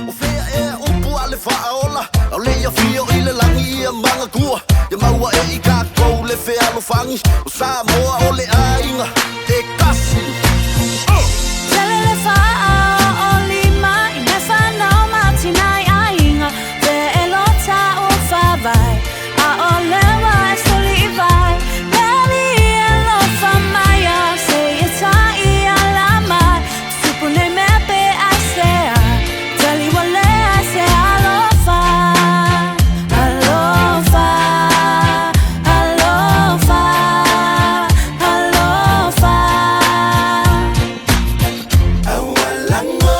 Og flere upo alle faraola Og læger fire ille lange i mange kur Jeg mauer i gang på le færre fangi Og Samoa og le ainger Det er gassen Tælle far og lima I næfa når Martina ainger Det er låta og farvej Og lever er stål i vej Baby er lov for mig Og se jeg tager i alle mig Superne med B.A.C.A. Tælle hvor lærer sig alofa Alofa Alofa Alofa Awalango